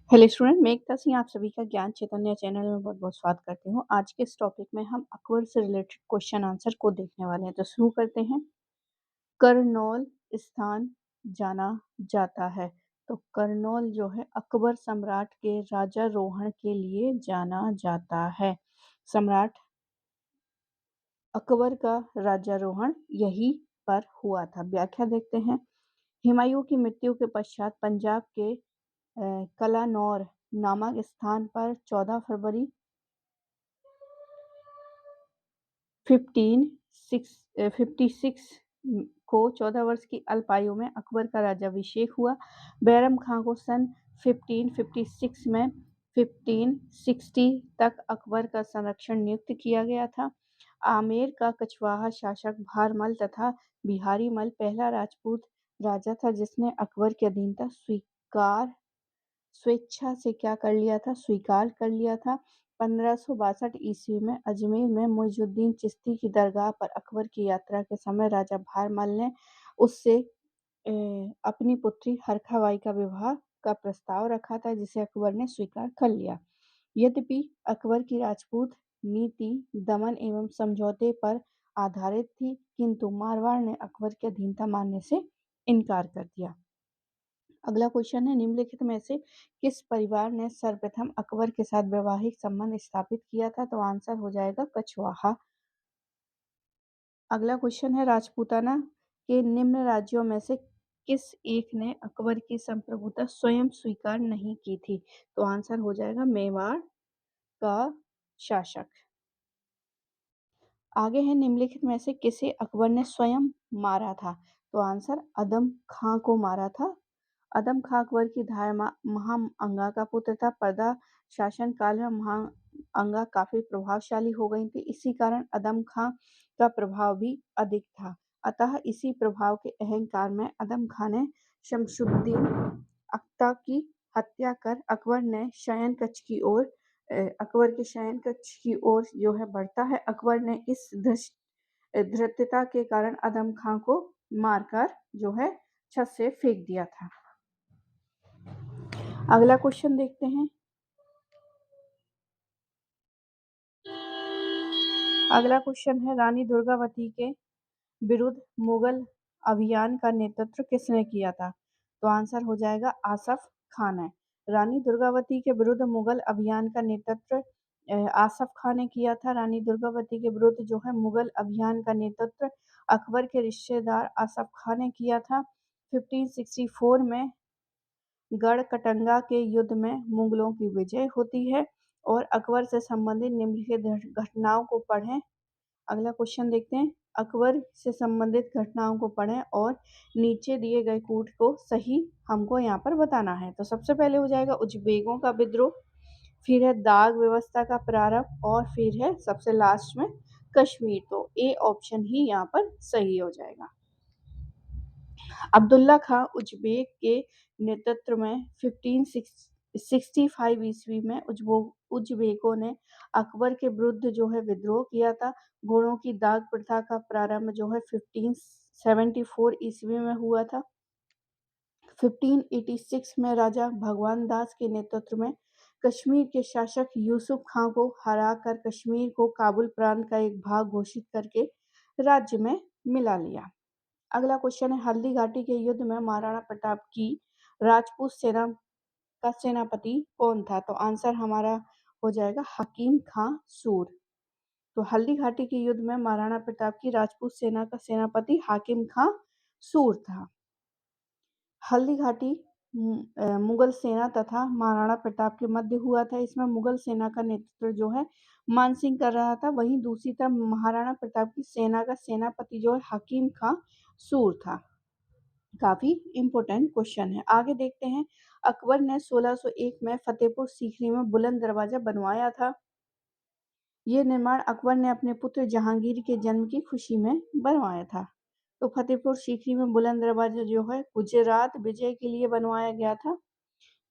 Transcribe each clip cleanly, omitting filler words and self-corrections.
Hello student, मैं एकता सिंह आप सभी का ज्ञान चैतन्य चैनल में बहुत बहुत स्वागत करती हूँ। आज के इस टॉपिक में हम अकबर से रिलेटेड क्वेश्चन आंसर को देखने वाले हैं। तो शुरू करते हैं। करनौल स्थान जाना जाता है। तो करनौल जो है अकबर सम्राट के राजारोहण के लिए जाना जाता है। सम्राट अकबर का राजारोहण यहीं पर हुआ था। व्याख्या देखते हैं। हुमायूं की मृत्यु के पश्चात पंजाब के कलानौर नामक स्थान पर 14 फरवरी 1556 को 14 वर्ष की अल्प आयु में अकबर का राज्याभिषेक हुआ। बैरम खां को सन 1556 में 1560 तक अकबर का संरक्षण नियुक्त किया गया था। आमेर का कछवाहा शासक भारमल तथा बिहारी मल पहला राजपूत राजा था जिसने अकबर की अधीनता स्वेच्छा से क्या कर लिया था, स्वीकार कर लिया था। 1562 ईस्वी में अजमेर में मुइजुद्दीन चिश्ती की दरगाह पर अकबर की यात्रा के समय राजा भारमल ने उससे अपनी पुत्री हरखाबाई का विवाह का प्रस्ताव रखा था, जिसे अकबर ने स्वीकार कर लिया। यद्यपि अकबर की राजपूत नीति दमन एवं समझौते पर आधारित थी, किंतु मारवाड़ ने अकबर की अधीनता मानने से इनकार कर दिया। अगला क्वेश्चन है, निम्नलिखित में से किस परिवार ने सर्वप्रथम अकबर के साथ वैवाहिक संबंध स्थापित किया था? तो आंसर हो जाएगा कछवाहा। अगला क्वेश्चन है, राजपूताना के निम्न राज्यों में से किस एक ने अकबर की संप्रभुता स्वयं स्वीकार नहीं की थी? तो आंसर हो जाएगा मेवाड़ का शासक। आगे है, निम्नलिखित में से किसे अकबर ने स्वयं मारा था? तो आंसर अदम खां को मारा था। अदम खां अकबर की धाय महाअंगा का पुत्र था। पर्दा शासन काल में महाअंगा काफी प्रभावशाली हो गई थी, इसी कारण अदम खां का प्रभाव भी अधिक था। अतः इसी प्रभाव के अहंकार में अदम खां ने शमशुद्दीन अख्ता की हत्या कर अकबर के शयन कक्ष की ओर जो है बढ़ता है। अकबर ने इस धृष्टता के कारण अदम खां को मारकर जो है छत से फेंक दिया था। अगला क्वेश्चन देखते हैं। अगला क्वेश्चन है, रानी दुर्गावती के विरुद्ध मुगल अभियान का नेतृत्व किसने किया था? तो आंसर हो जाएगा आसफ खान ने। रानी दुर्गावती के विरुद्ध मुगल अभियान का नेतृत्व आसफ खान ने किया था। रानी दुर्गावती के विरुद्ध जो है मुगल अभियान का नेतृत्व अकबर के रिश्तेदार आसफ खान ने किया था। 1564 में गढ़कटंगा के युद्ध में मुगलों की विजय होती है। और अकबर से संबंधित निम्नलिखित घटनाओं को पढ़ें। अगला क्वेश्चन देखते हैं। अकबर से संबंधित घटनाओं को पढ़ें और नीचे दिए गए कूट को सही हमको यहाँ पर बताना है। तो सबसे पहले हो जाएगा उज्बेकों का विद्रोह, फिर है दाग व्यवस्था का प्रारंभ और फिर है सबसे लास्ट में कश्मीर। तो ए ऑप्शन ही यहाँ पर सही हो जाएगा। अब्दुल्ला खां उज़्बेक के नेतृत्व में 1565 ईस्वी में उज़्बेकों ने अकबर के विरुद्ध जो है विद्रोह किया था। घोड़ों की दाग प्रथा का प्रारंभ जो है 1574 ईस्वी में हुआ था। 1586 में राजा भगवान दास के नेतृत्व में कश्मीर के शासक यूसुफ खां को हराकर कश्मीर को काबुल प्रांत का एक भाग घोषित करके राज्य में मिला लिया। अगला क्वेश्चन है, हल्दी घाटी के युद्ध में महाराणा प्रताप की राजपूत सेना का सेनापति कौन था? तो आंसर हमारा हो जाएगा हकीम खां सूर। तो हल्दी घाटी के युद्ध में महाराणा प्रताप की राजपूत सेना का सेनापति हाकिम खां सूर था। हल्दी घाटी मुगल सेना तथा महाराणा प्रताप के मध्य हुआ था। इसमें मुगल सेना का नेतृत्व जो है मान सिंह कर रहा था, वहीं दूसरी तरफ महाराणा प्रताप की सेना का सेनापति जो है हकीम खां सूर था। काफी इंपॉर्टेंट क्वेश्चन है। आगे देखते हैं। अकबर ने 1601 में फतेहपुर सीकरी में बुलंद दरवाजा बनवाया था। यह निर्माण अकबर ने अपने पुत्र जहांगीर के जन्म की खुशी में बनवाया था। तो फतेहपुर सीकरी में बुलंद दरवाजा जो है गुजरात विजय के लिए बनवाया गया था।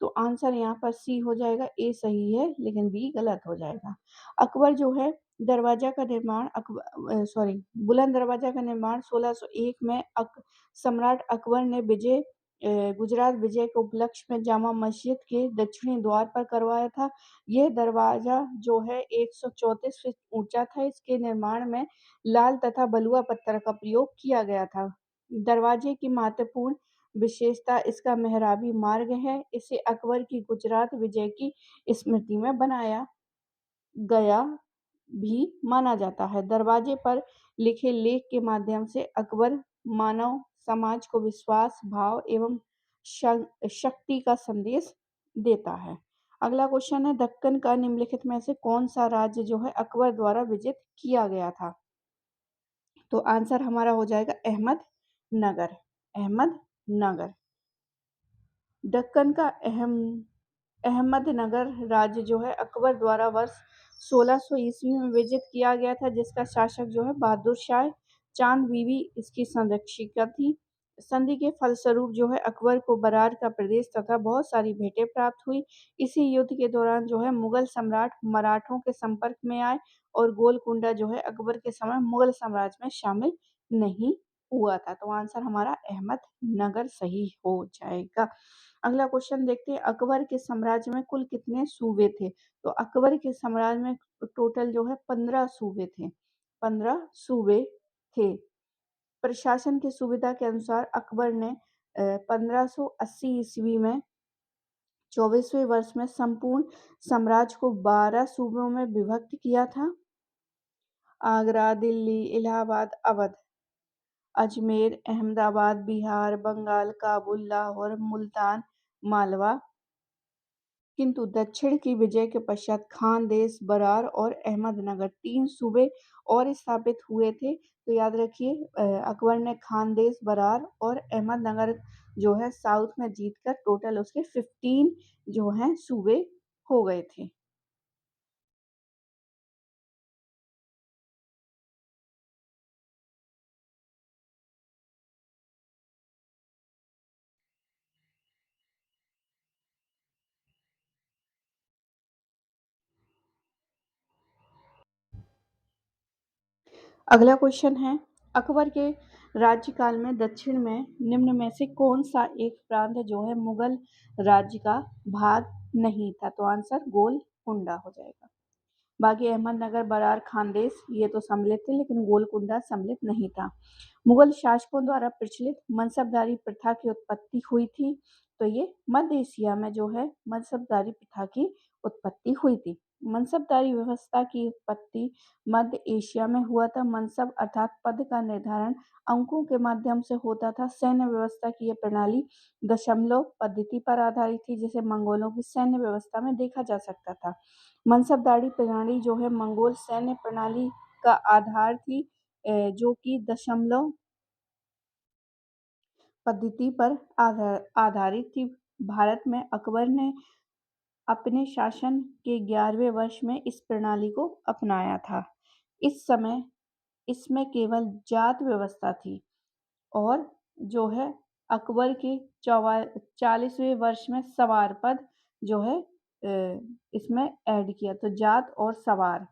तो आंसर यहाँ पर सी हो जाएगा, ए सही है लेकिन बी गलत हो जाएगा। अकबर जो है बुलंद दरवाजा का निर्माण 1601 में सम्राट अकबर ने विजय गुजरात विजय के उपलक्ष्य में जामा मस्जिद के दक्षिणी द्वार पर करवाया था। यह दरवाज़ा जो है 134 फीट ऊँचा था। इसके निर्माण में लाल तथा बलुआ पत्थर का प्रयोग किया गया था। दरवाजे की महत्वपूर्ण विशेषता इसका मेहराबी मार्ग है। इसे अकबर की गुजरात विजय की स्मृति में बनाया गया भी माना जाता है। दरवाजे पर लिखे लेख के माध्यम से अकबर मानव समाज को विश्वास, भाव एवं शक्ति का संदेश देता है। अगला क्वेश्चन है दक्कन का निम्नलिखित में से कौन-सा राज्य जो है अकबर द्वारा विजित किया गया था? तो आंसर हमारा हो जाएगा अहमदनगर। अहमदनगर। दक्कन का अहमदनगर राज्य जो है अकबर द्वारा वर्ष 1600 ईस्वी में विजित किया गया था, जिसका शासक जो है बहादुर शाह चांद बीबी इसकी संरक्षिका थी। संधि के फलस्वरूप जो है अकबर को बरार का प्रदेश तथा बहुत सारी भेंटें प्राप्त हुई। इसी युद्ध के दौरान जो है मुगल सम्राट मराठों के संपर्क में आए और गोलकुंडा जो है अकबर के समय मुगल साम्राज्य में शामिल नहीं हुआ था। तो आंसर हमारा अहमदनगर सही हो जाएगा। अगला क्वेश्चन देखते हैं अकबर के साम्राज्य में कुल कितने सूबे थे? तो अकबर के साम्राज्य में टोटल जो है 15 सूबे थे। 15 सूबे थे। प्रशासन की सुविधा के अनुसार अकबर ने 1580 ईस्वी में 24वें वर्ष में संपूर्ण साम्राज्य को 12 सूबों में विभक्त किया था। आगरा, दिल्ली, इलाहाबाद, अवध, अजमेर, अहमदाबाद, बिहार, बंगाल, काबुल, लाहौर, मुल्तान, मालवा। किंतु दक्षिण की विजय के पश्चात खानदेश, बरार और अहमदनगर 3 सूबे और स्थापित हुए थे। तो याद रखिए अकबर ने खानदेश, बरार और अहमदनगर जो है साउथ में जीतकर टोटल उसके 15 जो हैं सूबे हो गए थे। अगला क्वेश्चन है अकबर के राज्यकाल में दक्षिण में निम्न में से कौन सा एक प्रांत जो है मुगल राज्य का भाग नहीं था? तो आंसर गोलकुंडा हो जाएगा। बाकी अहमदनगर, बरार, खानदेश ये तो सम्मिलित थे लेकिन गोलकुंडा सम्मिलित नहीं था। मुगल शासकों द्वारा प्रचलित मनसबदारी प्रथा की उत्पत्ति हुई थी। तो ये मध्य एशिया में जो है मनसबदारी प्रथा की उत्पत्ति हुई थी। मनसबदारी व्यवस्था की उत्पत्ति मध्य एशिया में हुआ था। मनसब अर्थात पद का निर्धारण अंकों के माध्यम से होता था। सैन्य व्यवस्था की यह प्रणाली दशमलव पद्धति पर आधारित थी, जिसे मंगोलों की सैन्य व्यवस्था में देखा जा सकता था। मनसबदारी प्रणाली जो है मंगोल सैन्य प्रणाली का आधार थी, जो कि दशमलव पद्धति पर आधारित थी। भारत में अकबर ने अपने शासन के 11वें वर्ष में इस प्रणाली को अपनाया था। इस समय इसमें केवल जात व्यवस्था थी और जो है अकबर के 40वें वर्ष में सवार पद जो है इसमें ऐड किया। तो जात और सवार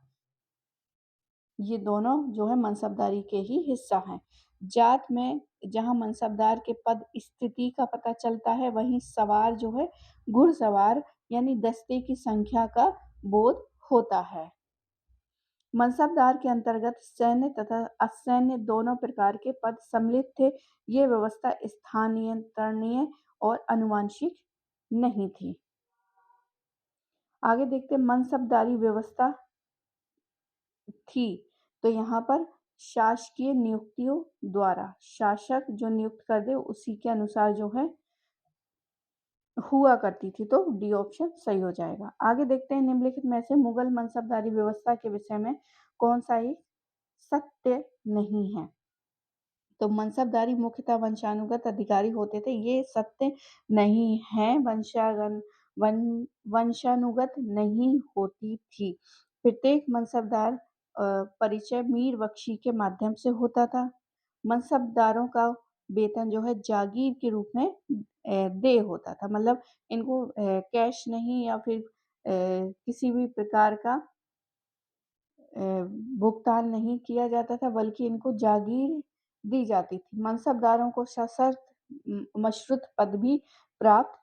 ये दोनों जो है मनसबदारी के ही हिस्सा हैं। जात में जहाँ मनसबदार के पद स्थिति का पता चलता है, वहीं सवार जो है घुड़सवार यानी दस्ते की संख्या का बोध होता है। मनसबदार के अंतर्गत सैन्य तथा असैन्य दोनों प्रकार के पद सम्मिलित थे। ये व्यवस्था स्थानीय और आनुवंशिक नहीं थी। आगे देखते हैं मनसबदारी व्यवस्था थी। तो यहाँ पर शासकीय नियुक्तियों द्वारा शासक जो नियुक्त कर दे उसी के अनुसार जो है हुआ करती थी। तो डी ऑप्शन सही हो जाएगा। आगे देखते हैं निम्नलिखित में से मुगल मनसबदारी व्यवस्था के विषय में कौन सा एक सत्य नहीं है? तो मनसबदारी मुख्यतः वंशानुगत अधिकारी होते थे। ये सत्य नहीं है। वंशानुगत नहीं होती थी। प्रत्येक मनसबदार परिचय मीर बख्शी के माध्यम से होता था। मनसबदारों का वेतन जो है जागीर के रूप में देय होता था। मतलब इनको कैश नहीं या फिर किसी भी प्रकार का भुगतान नहीं किया जाता था, बल्कि इनको जागीर दी जाती थी। मनसबदारों को सशर्त मशरूत पद भी प्राप्त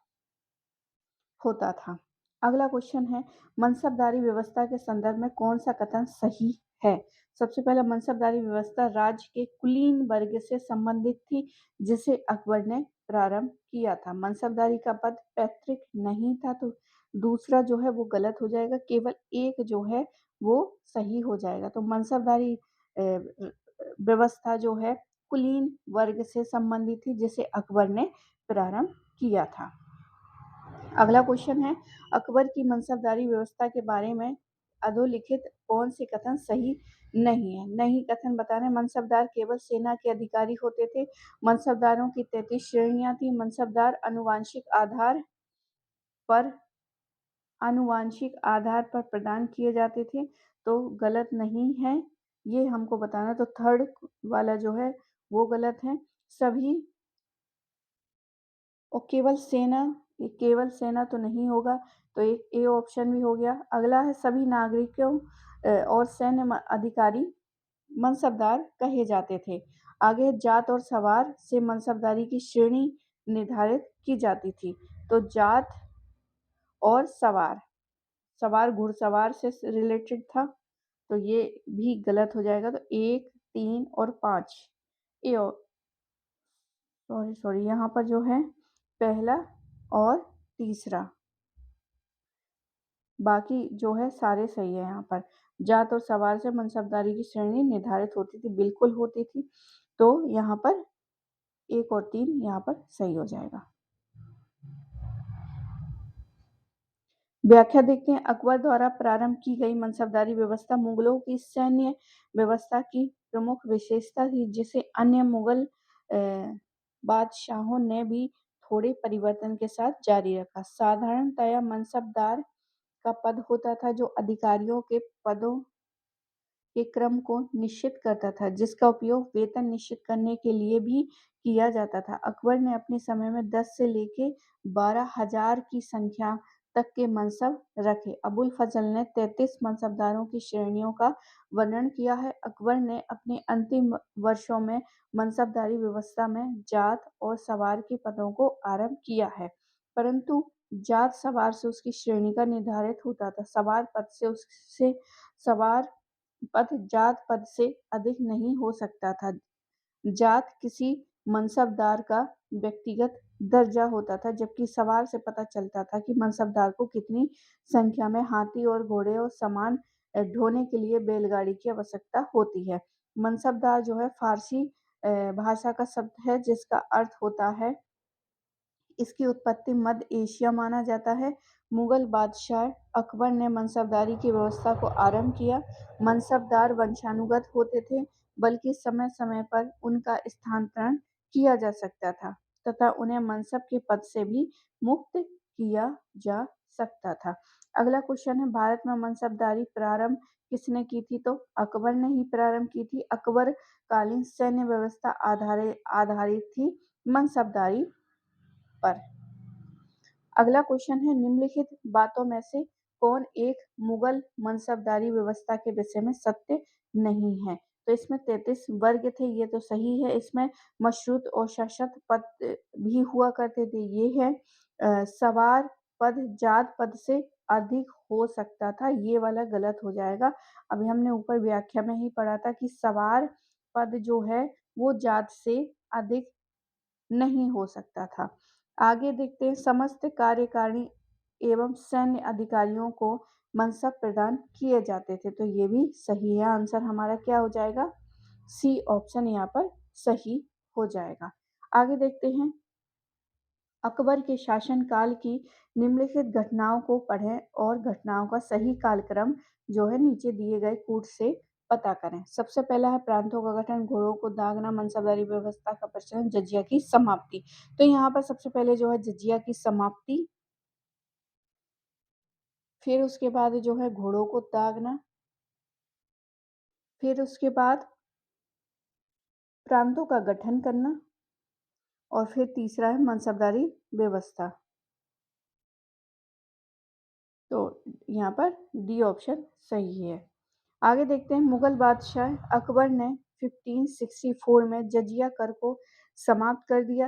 होता था। अगला क्वेश्चन है, मनसबदारी व्यवस्था के संदर्भ में कौन-सा कथन सही है? सबसे पहला, मनसबदारी व्यवस्था राज्य के कुलीन वर्ग से संबंधित थी, जिसे अकबर ने प्रारंभ किया था। मनसबदारी का पद पैतृक नहीं था, तो दूसरा जो है वो गलत हो जाएगा, केवल एक जो है वो सही हो जाएगा। तो मनसबदारी व्यवस्था जो है कुलीन वर्ग से संबंधित थी, जिसे अकबर ने प्रारंभ किया था। अगला क्वेश्चन है, अकबर की मनसबदारी व्यवस्था के बारे में अधोलिखित कौन से कथन सही नहीं है? नहीं कथन बताना है, मनसबदार केवल सेना के अधिकारी होते थे। मनसबदारों की 33 श्रेणियां थी। मनसबदार पर आनुवांशिक आधार पर प्रदान किए जाते थे, तो गलत नहीं है ये हमको बताना। तो थर्ड वाला जो है वो गलत है। सभी और केवल सेना तो नहीं होगा, तो एक ए ऑप्शन भी हो गया। अगला है, सभी नागरिकों और सैन्य अधिकारी मनसबदार कहे जाते थे। आगे, जात और सवार से मनसबदारी की श्रेणी निर्धारित की जाती थी। तो जात और सवार, सवार घुड़सवार से रिलेटेड था, तो ये भी गलत हो जाएगा। तो 1, 3 और 5 ए सॉरी यहाँ पर जो है पहला और तीसरा, बाकी जो है सारे सही है। यहाँ पर जात और सवार से मनसबदारी की श्रेणी निर्धारित होती थी, बिल्कुल होती थी। तो यहाँ पर 1 और 3 यहाँ पर सही हो जाएगा। व्याख्या देखते हैं, अकबर द्वारा प्रारंभ की गई मनसबदारी व्यवस्था मुगलों की सैन्य व्यवस्था की प्रमुख विशेषता थी, जिसे अन्य मुगल बादशाहों ने भी थोड़े परिवर्तन के साथ जारी रखा। साधारणतया मनसबदार का पद होता था, जो अधिकारियों के पदों के क्रम को निश्चित करता था, जिसका उपयोग वेतन निश्चित करने के लिए भी किया जाता था। अकबर ने अपने समय में 10 से लेके 12,000 की संख्या तक के मनसब रखे। अबुल फजल ने 33 मनसबदारों की श्रेणियों का वर्णन किया है। अकबर ने अपने अंतिम वर्षों में मनसबदारी व्यवस्था में जात और सवार के पदों को आरंभ किया है, परंतु जात सवार से उसकी श्रेणी का निर्धारित होता था। सवार पद जात पद से अधिक नहीं हो सकता था। जात किसी मनसबदार का व्यक्तिगत दर्जा होता था, जबकि सवार से पता चलता था कि मनसबदार को कितनी संख्या में हाथी और घोड़े और सामान ढोने के लिए बैलगाड़ी की आवश्यकता होती है। मनसबदार जो है फारसी भाषा का शब्द है, जिसका अर्थ होता है, इसकी उत्पत्ति मध्य एशिया माना जाता है। मुगल बादशाह अकबर ने मनसबदारी की व्यवस्था को आरंभ किया। मनसबदार वंशानुगत होते थे, बल्कि समय-समय पर उनका स्थानांतरण किया जा सकता था तथा उन्हें मनसब के पद से भी मुक्त किया जा सकता था। अगला क्वेश्चन है, भारत में मनसबदारी प्रारंभ किसने की थी? तो अकबर ने ही प्रारंभ की थी। अकबर कालीन सैन्य व्यवस्था आधारित थी मनसबदारी पर। अगला क्वेश्चन है, निम्नलिखित बातों में से कौन एक मुगल मनसबदारी व्यवस्था के विषय में सत्य नहीं है? तो इसमें 33 वर्ग थे, ये तो सही है। इसमें मशरूत और सशर्त पद भी हुआ करते थे, ये है। सवार पद जात पद से अधिक हो सकता था, ये वाला गलत हो जाएगा। अभी हमने ऊपर व्याख्या में ही पढ़ा था कि सवार पद जो है वो जात से अधिक नहीं हो सकता था। आगे देखते हैं, समस्त कार्यकारिणी एवं सैन्य अधिकारियों को मनसब प्रदान किए जाते थे, तो ये भी सही है। आंसर हमारा क्या हो जाएगा? सी ऑप्शन यहाँ पर सही हो जाएगा। आगे देखते हैं, अकबर के शासनकाल की निम्नलिखित घटनाओं को पढ़ें और घटनाओं का सही कालक्रम जो है नीचे दिए गए कूट से पता करें। सबसे पहला है प्रांतों का गठन, घोड़ों को दागना, मनसबदारी व्यवस्था का प्रचलन, जजिया की समाप्ति। तो यहाँ पर सबसे पहले जो है जजिया की समाप्ति, फिर उसके बाद जो है घोड़ों को दागना, फिर उसके बाद प्रांतों का गठन करना, और फिर तीसरा है मनसबदारी व्यवस्था। तो यहाँ पर डी ऑप्शन सही है। आगे देखते हैं, मुगल बादशाह अकबर ने 1564 में जजिया कर को समाप्त कर दिया।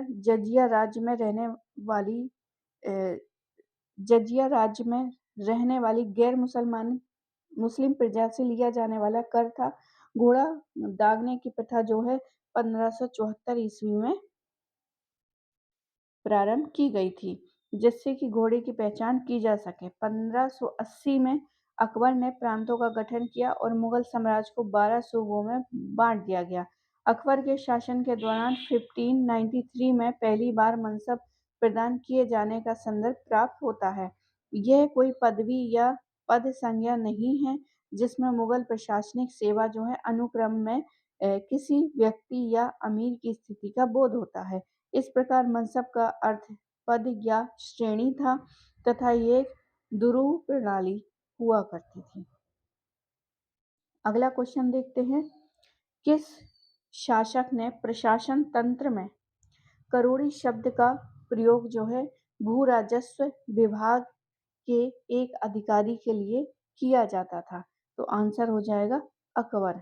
वाली अ, जजिया राज्य में रहने वाली गैर मुसलमान मुस्लिम प्रजा से लिया जाने वाला कर था। घोड़ा दागने की प्रथा जो है 1574 ईस्वी में प्रारंभ की गई थी, जिससे कि घोड़े की पहचान की जा सके। 1580 में अकबर ने प्रांतों का गठन किया और मुगल साम्राज्य को 12 सूबों में बांट दिया गया। अकबर के शासन के दौरान 1593 में पहली बार मनसब प्रदान किए जाने का संदर्भ प्राप्त होता है। यह कोई पदवी या पद संज्ञा नहीं है, जिसमें मुगल प्रशासनिक सेवा जो है अनुक्रम में किसी व्यक्ति या अमीर की स्थिति का बोध होता है। इस प्रकार मनसब का अर्थ पद या श्रेणी था तथा ये एक दुरूह प्रणाली हुआ करती थी। अगला क्वेश्चन देखते हैं, किस शासक ने प्रशासन तंत्र में करोड़ी शब्द का प्रयोग जो है भू राजस्व विभाग के एक अधिकारी के लिए किया जाता था? तो आंसर हो जाएगा अकबर।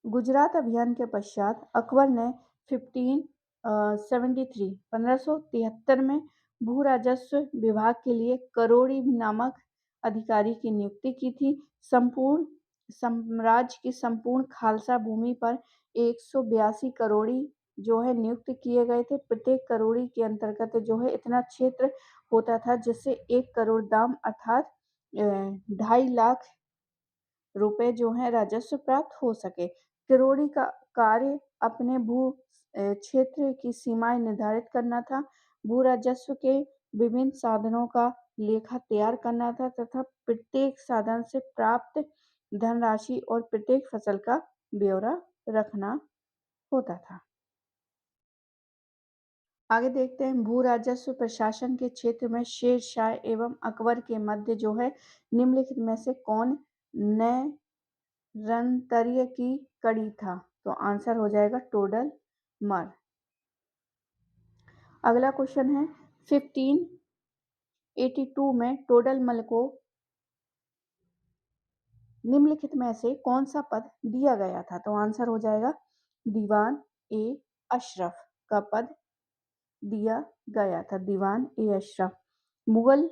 गुजरात अभियान के पश्चात अकबर ने 1573 में भू राजस्व विभाग के लिए करोड़ी नामक अधिकारी की नियुक्ति की थी। संपूर्ण साम्राज्य की संपूर्ण खालसा भूमि पर 182 करोड़ी जो है नियुक्त किए गए थे। प्रत्येक करोड़ी के अंतर्गत जो है इतना क्षेत्र होता था जिससे 1 करोड़ दाम अर्थात 2.5 लाख रुपए जो है राजस्व प्राप्त हो सके। किरोड़ी का कार्य अपने भू क्षेत्र की सीमाएं निर्धारित करना था, भू राजस्व के विभिन्न साधनों का लेखा तैयार करना था तथा प्रत्येक साधन से प्राप्त धनराशि और प्रत्येक फसल का ब्यौरा रखना होता था। आगे देखते हैं, भू राजस्व प्रशासन के क्षेत्र में शेर शाह एवं अकबर के मध्य जो है निम्नलिखित में से कौन रणतर्य की कड़ी था? तो आंसर हो जाएगा टोडर मल। अगला क्वेश्चन है, 1582 में टोडर मल को निम्नलिखित में से कौन सा पद दिया गया था? तो आंसर हो जाएगा दीवान ए अशरफ का पद दिया गया था, दीवान ए अशरफ। मुगल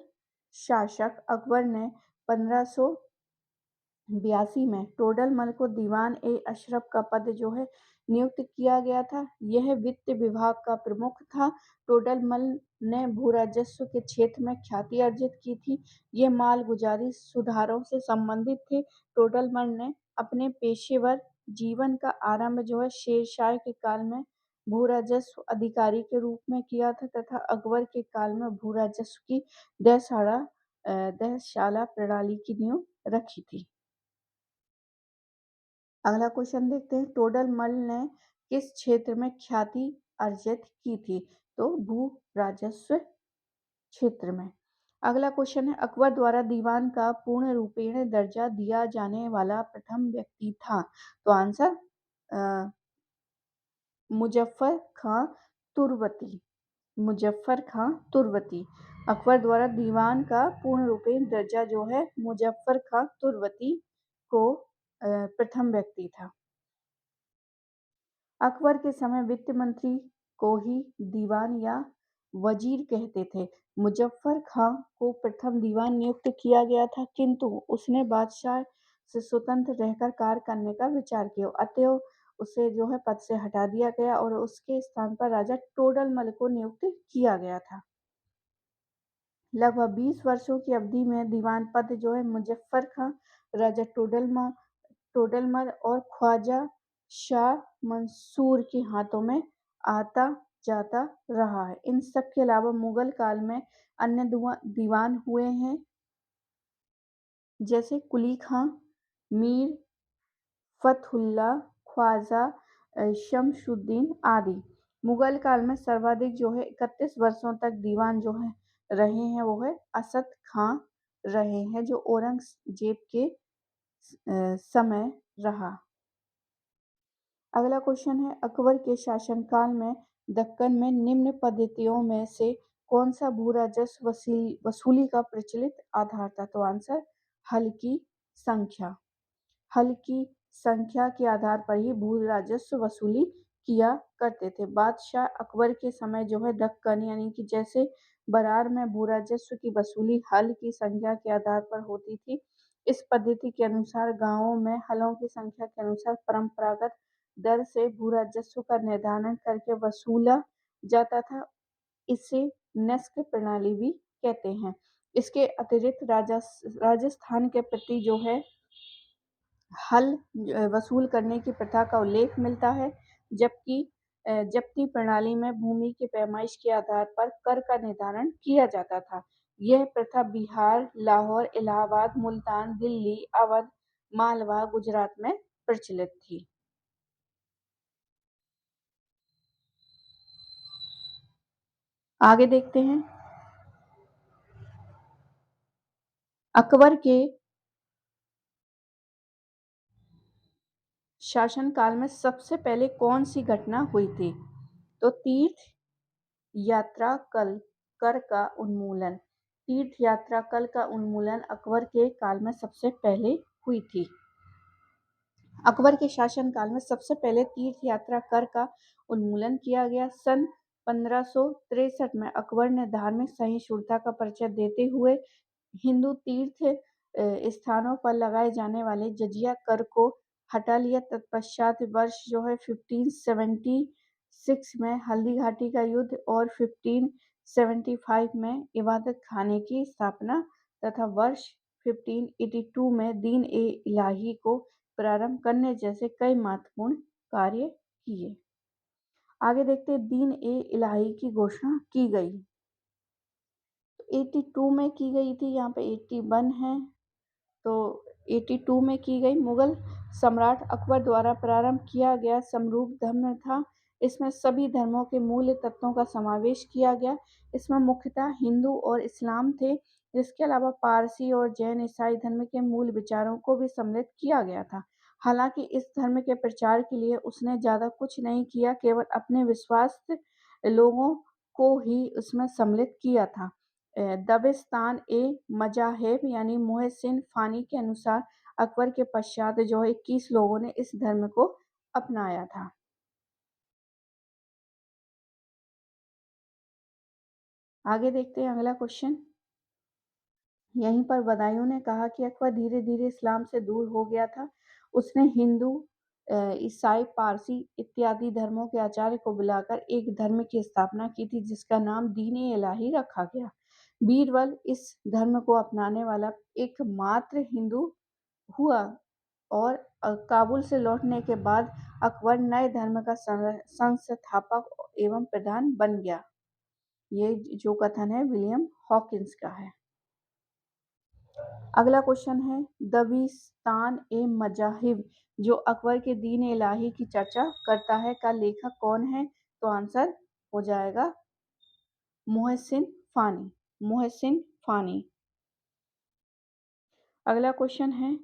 शासक अकबर ने 1582 में टोडर मल को दीवान ए अशरफ का पद जो है नियुक्त किया गया था। यह वित्त विभाग का प्रमुख था। टोडर मल ने भू राजस्व के क्षेत्र में ख्याति अर्जित की थी। ये माल गुजारी सुधारों से संबंधित थे। टोडर मल ने अपने पेशेवर जीवन का आरंभ जो है शेरशाह के काल में भू राजस्व अधिकारी के रूप में किया था तथा अकबर के काल में भू राजस्व की दहशाला प्रणाली की नींव रखी थी। अगला क्वेश्चन देखते हैं, टोडर मल ने किस क्षेत्र में ख्याति अर्जित की थी? तो भू राजस्व क्षेत्र में। अगला क्वेश्चन है, अकबर द्वारा दीवान का पूर्ण रूपेण दर्जा दिया जाने वाला प्रथम व्यक्ति था? तो आंसर मुजफ्फर खां तुर्वती। मुजफ्फर खां तुर्वती। अकबर द्वारा दीवान का पूर्ण रूपेण दर्जा जो है मुजफ्फर खां तुर्वती को प्रथम व्यक्ति था। अकबर के समय वित्त मंत्री को ही दीवान या वजीर कहते थे। मुजफ्फर खां को प्रथम दीवान नियुक्त किया गया था, किंतु उसने बादशाह से स्वतंत्र रहकर कार्य करने का विचार किया, अतएव उसे जो है पद से हटा दिया गया और उसके स्थान पर राजा टोडर मल को नियुक्त किया गया था। लगभग 20 वर्षों की अवधि में दीवान पद जो है मुजफ्फर खां, राजा टोडरमल और ख्वाजा शाह मंसूर के हाथों में आता जाता रहा है। इन सब के अलावा मुगल काल में अन्य दीवान हुए हैं, जैसे कुली खां, मीर फतहुल्ला, ख्वाजा शमशुद्दीन आदि। मुगल काल में सर्वाधिक जो है 31 वर्षों तक दीवान जो है रहे हैं वो है असद खां रहे हैं, जो औरंगजेब के समय रहा। अगला क्वेश्चन है, अकबर के शासनकाल में दक्कन में निम्न पद्धतियों में से कौन सा भू राजस्व वसूली का प्रचलित आधार था? तो आंसर हल की संख्या। हल की संख्या के आधार पर ही भू राजस्व वसूली किया करते थे। बादशाह अकबर के समय जो है दक्कन यानी कि जैसे बरार में भू राजस्व की वसूली हल की संख्या के आधार पर होती थी। इस पद्धति के अनुसार गांवों में हलों की संख्या के अनुसार परंपरागत दर से भू राजस्व का निर्धारण करके वसूला जाता था। इसे नेस्क प्रणाली भी कहते हैं। इसके अतिरिक्त राजस्थान के प्रति जो है हल वसूल करने की प्रथा का उल्लेख मिलता है, जबकि जब्ती प्रणाली में भूमि की पैमाइश के आधार पर कर का निर्धारण किया जाता था। यह प्रथा बिहार, लाहौर, इलाहाबाद, मुल्तान, दिल्ली, अवध, मालवा, गुजरात में प्रचलित थी। आगे देखते हैं। अकबर के शासनकाल में सबसे पहले कौन सी घटना हुई थी? तो तीर्थ यात्रा कर का उन्मूलन। तीर्थ यात्रा कर का उन्मूलन अकबर के काल में सबसे पहले हुई थी। अकबर के शासनकाल में सबसे पहले तीर्थ यात्रा कर का उन्मूलन किया गया। सन 1563 में अकबर ने धार्मिक सहिष्णुता का परिचय देते हुए हिंदू तीर्थ स्थानों पर लगाए जाने वाले जजिया कर को हटा लिया। तत्पश्चात वर्ष जो है 1576 में हल्दी घाटी का युद्ध और 1575 में इबादत खाने की स्थापना तथा वर्ष 1582 में दीन ए इलाही को प्रारंभ करने जैसे कई महत्वपूर्ण कार्य किए। आगे देखते हैं। दीन ए इलाही की घोषणा की गई 82 में की गई थी, यहाँ पे 81 है तो 82 में की गई। मुगल सम्राट अकबर द्वारा प्रारंभ किया गया समरूप धर्म था। इसमें सभी धर्मों के मूल तत्वों का समावेश किया गया। इसमें मुख्यतः हिंदू और इस्लाम थे, जिसके अलावा पारसी और जैन ईसाई धर्म के मूल विचारों को भी सम्मिलित किया गया था। हालांकि इस धर्म के प्रचार के लिए उसने ज़्यादा कुछ नहीं किया, केवल अपने विश्वास लोगों को ही उसमें सम्मिलित किया था। दबिस्तान ए मजाहिब यानी मोहसिन फानी के अनुसार अकबर के पश्चात जो है 21 लोगों ने इस धर्म को अपनाया था। आगे देखते हैं अगला क्वेश्चन। यहीं पर बदायूं ने कहा कि अकबर धीरे धीरे इस्लाम से दूर हो गया था। उसने हिंदू, ईसाई, पारसी इत्यादि धर्मों के आचार्य को बुलाकर एक धर्म की स्थापना की थी, जिसका नाम दीन-ए इलाही रखा गया। बीरबल इस धर्म को अपनाने वाला एकमात्र हिंदू हुआ और काबुल से लौटने के बाद अकबर नए धर्म का संस्थापक एवं प्रधान बन गया। ये जो कथन है विलियम हॉकिंस का है। अगला क्वेश्चन है दबिस्तान ए मजाहिब जो अकबर के दीन इलाही की चर्चा करता है का लेखक कौन है? तो आंसर हो जाएगा मोहसिन फानी। मोहसिन फानी। अगला क्वेश्चन है,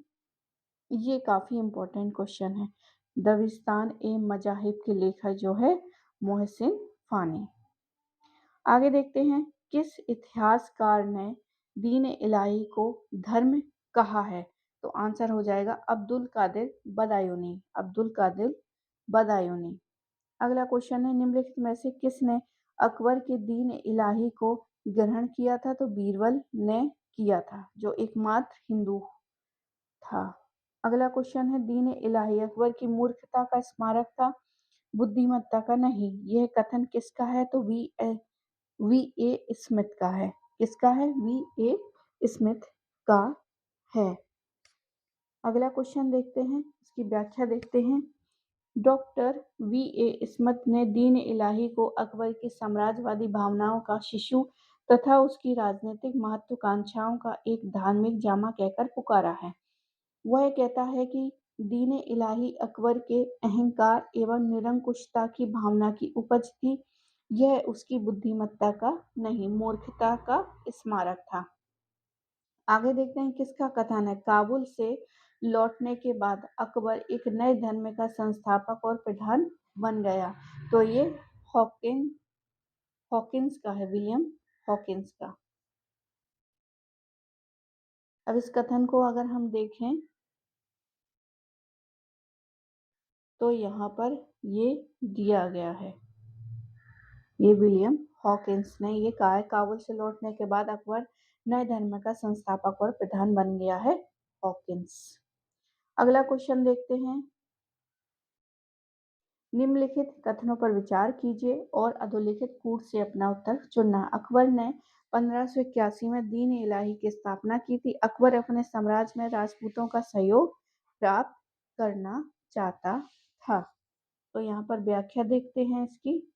ये काफी इंपॉर्टेंट क्वेश्चन है। दबिस्तान ए मजाहिब के लेखक जो है मोहसिन फानी। आगे देखते हैं। किस इतिहासकार ने दीन इलाही को धर्म कहा है? तो आंसर हो जाएगा अब्दुल कादिर बदायूनी। अब्दुल कादिर बदायूनी। अगला क्वेश्चन है निम्नलिखित में से किसने अकबर के दीन इलाही को ग्रहण किया था? तो बीरबल ने किया था, जो एकमात्र हिंदू था। अगला क्वेश्चन है दीन इलाही अकबर की मूर्खता का स्मारक था, बुद्धिमत्ता का नहीं। यह कथन किसका है? तो वी ए स्मिथ का है। किसका है? वी ए स्मिथ का है। अगला क्वेश्चन देखते हैं, इसकी व्याख्या देखते हैं। डॉक्टर वी ए स्मिथ ने दीन इलाही को अकबर की साम्राज्यवादी भावनाओं का शिशु तथा उसकी राजनीतिक महत्वाकांक्षाओं का एक धार्मिक जामा कहकर पुकारा है। वह कहता है कि दीन इलाही अकबर के अहंकार एवं निरंकुशता की भावना की उपज थी। यह उसकी बुद्धिमत्ता का नहीं, मूर्खता का स्मारक था। आगे देखते हैं किसका कथन है। काबुल से लौटने के बाद अकबर एक नए धर्म का संस्थापक और प्रधान बन गया। तो ये हॉकिन हॉकिंस का है, विलियम हॉकिंस का। अब इस कथन को अगर हम देखें तो यहाँ पर ये दिया गया है। ये विलियम हॉकिंस ने ये कहा है। काबुल से लौटने के बाद अकबर नए धर्म का संस्थापक और प्रधान बन गया है, हॉकिंस। अगला क्वेश्चन देखते हैं। निम्नलिखित कथनों पर विचार कीजिए और अधोलिखित कूट से अपना उत्तर चुनना। अकबर ने 1581 में दीन इलाही की स्थापना की थी। अकबर अपने साम्राज्य में राजपूतों का सहयोग प्राप्त करना चाहता था। तो यहाँ पर व्याख्या देखते हैं इसकी।